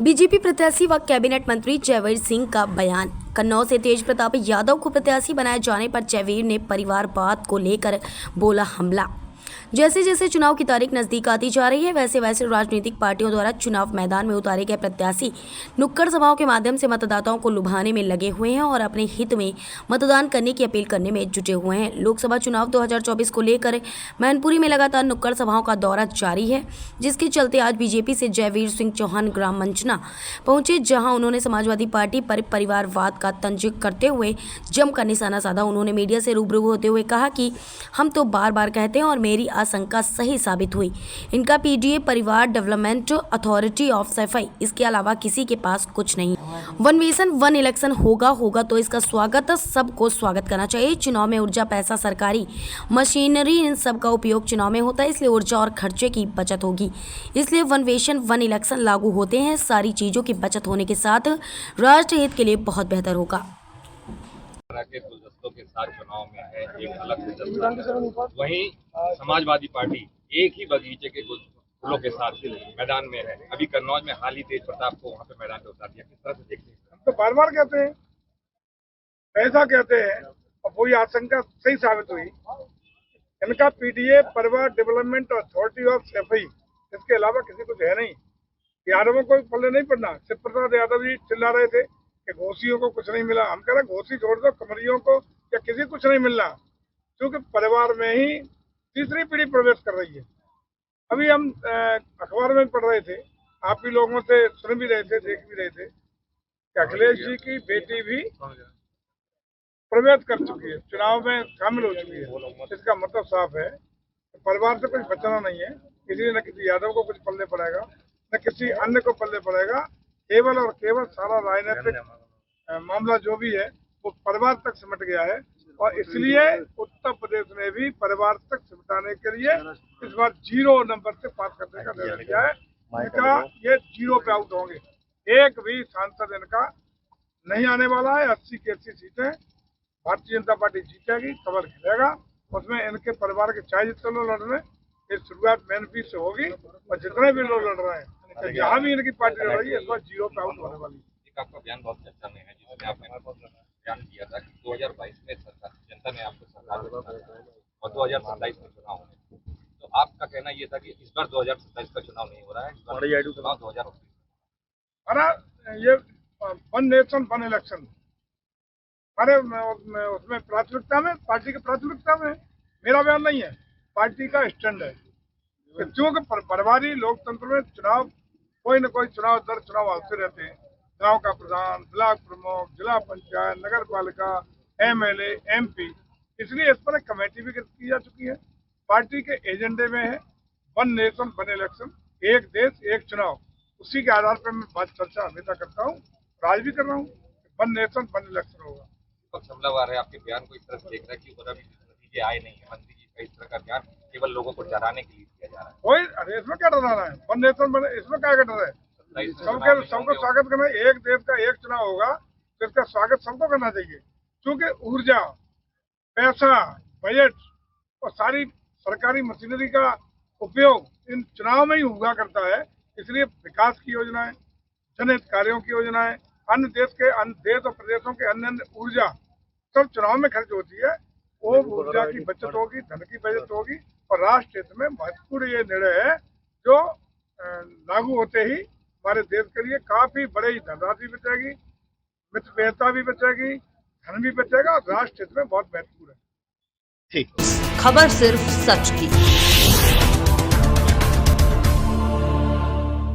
BJP प्रत्याशी व cabinet मंत्री जयवीर सिंह का बयान। कन्नौज से तेज प्रताप यादव को प्रत्याशी बनाए जाने पर जयवीर ने परिवारवाद को लेकर बोला हमला। जैसे जैसे चुनाव की तारीख नजदीक आती जा रही है वैसे वैसे राजनीतिक पार्टियों द्वारा चुनाव मैदान में उतारे गए प्रत्याशी नुक्कड़ सभाओं के माध्यम से मतदाताओं को लुभाने में लगे हुए हैं और अपने हित में मतदान करने की अपील करने में जुटे हुए हैं। लोकसभा चुनाव 2024 को लेकर मैनपुरी में लगातार नुक्कड़ सभाओं का दौरा जारी है, जिसके चलते आज बीजेपी से जयवीर सिंह चौहान ग्राम मंचना पहुंचे, जहां उन्होंने समाजवादी पार्टी पर परिवारवाद का तंज करते हुए जमकर निशाना साधा। उन्होंने मीडिया से रूबरू होते हुए कहा कि हम तो बार बार कहते हैं और मेरी आशंका सही साबित हुई। इनका पीडीए परिवार डेवलपमेंट अथॉरिटी ऑफ सफाई, इसके अलावा किसी के पास कुछ नहीं। वन नेशन वन इलेक्शन होगा तो इसका स्वागत सबको स्वागत करना चाहिए। चुनाव में ऊर्जा, पैसा, सरकारी मशीनरी, इन सब का उपयोग चुनाव में होता है, इसलिए ऊर्जा और खर्चे की बचत होगी। इसलिए वन नेशन वन इलेक्शन लागू होते हैं। सारी चीजों की बचत होने के साथ राष्ट्र हित के लिए बहुत बेहतर होगा। के गुलदस्तों के साथ चुनाव में है एक अलग दिलचस्पी। वहीं समाजवादी पार्टी एक ही बगीचे के फूलों के साथ मैदान में है। अभी कन्नौज में हाल ही तेज प्रताप को वहां पे मैदान पे उतार दिया। किस तरह से देखते हैं? हम तो बार बार कहते हैं, ऐसा कहते हैं और वही आशंका सही साबित हुई। इनका पीडीए परिवार डेवलपमेंट अथॉरिटी ऑफ सफाई, इसके अलावा किसी कुछ है नहीं। यादवों को पल्ले नहीं पड़ना। शिव प्रसाद यादव जी चिल्ला रहे थे कि घोषियों को कुछ नहीं मिला। हम कह रहे घोषी छोड़ दो, कमरियों को या किसी कुछ नहीं मिलना, क्योंकि परिवार में ही तीसरी पीढ़ी प्रवेश कर रही है। अभी हम अखबार में पढ़ रहे थे, आप भी लोगों से सुन भी रहे थे, देख भी रहे थे कि अखिलेश जी की बेटी भी प्रवेश कर चुकी है, चुनाव में शामिल हो चुकी है। इसका मतलब साफ है कि परिवार से कुछ बचना नहीं है। इसलिए न किसी यादव को कुछ पल्ले पड़ेगा, न किसी अन्य को पल्ले पड़ेगा। केवल और केवल सारा राजनीतिक मामला जो भी है वो परिवार तक सिमट गया है, और इसलिए उत्तर प्रदेश में भी परिवार तक सिमटाने के लिए इस बार 0 नंबर से पास करने का निर्णय किया है। इनका ये 0 पे आउट होंगे। एक भी सांसद इनका नहीं आने वाला है। 80 की 80 सीटें भारतीय जनता पार्टी जीतेगी, कमर खिलेगा। उसमें इनके परिवार के 40 जितने लोग लड़ रहे हैं, ये शुरुआत मैनपुरी से होगी, और जितने भी लोग लड़ रहे हैं जहाँ भी इनकी पार्टी लड़ रही है इस बार 0 पे आउट होने वाली है। आपका बयान बहुत चर्चा में है, जिसमें आपने बयान किया था कि 2022 में सरकार जनता ने आपको सरकार में जिताया और 2027 में चुनाव होने। तो आपका कहना ये था कि इस बार 2027 का चुनाव नहीं हो रहा है, इस बार चुनाव 2029। अरे ये वन नेशन वन इलेक्शन, अरे उसमें प्राथमिकता में, पार्टी की प्राथमिकता में मेरा बयान नहीं है, पार्टी का स्टैंड है। क्योंकि परिवारी लोकतंत्र में चुनाव, कोई न कोई चुनाव दर चुनाव आते रहते हैं। गांव का प्रधान, ब्लॉक प्रमुख, जिला पंचायत, नगर पालिका, एमएलए, एमपी, इसलिए इस पर एक कमेटी भी गठित की जा चुकी है। पार्टी के एजेंडे में है वन नेशन वन इलेक्शन, एक देश एक चुनाव। उसी के आधार पर मैं बात चर्चा हमेशा करता हूँ, आज भी कर रहा हूँ। वन नेशन वन इलेक्शन होगा। तो हमलावर है आपके बयान को इस तरह से देख रहा है कि नतीजे आए नहीं है, मंत्री जी का इस तरह का बयान केवल लोगों को डराने के लिए किया जा रहा है। कोई, अरे इसमें क्या डराना है? वन नेशन वन, इसमें क्या डर है? सबको स्वागत करना। एक देश का एक चुनाव होगा तो इसका स्वागत सबको करना चाहिए, क्योंकि ऊर्जा, पैसा, बजट और सारी सरकारी मशीनरी का उपयोग इन चुनाव में ही हुआ करता है। इसलिए विकास की योजनाएं, जनहित कार्यों की योजनाएं, अन्य देश और प्रदेशों के अन्य ऊर्जा सब चुनाव में खर्च होती है। वो ऊर्जा की बचत होगी, धन की बचत होगी, और राष्ट्र हित में महत्वपूर्ण ये निर्णय है जो लागू होते ही हमारे देश के लिए काफी बड़े ही धनराशि बचेगी, मितव्ययता भी बचेगी, धन भी बचेगा, और राष्ट्र हित में बहुत महत्वपूर्ण है। ठीक, खबर सिर्फ सच की।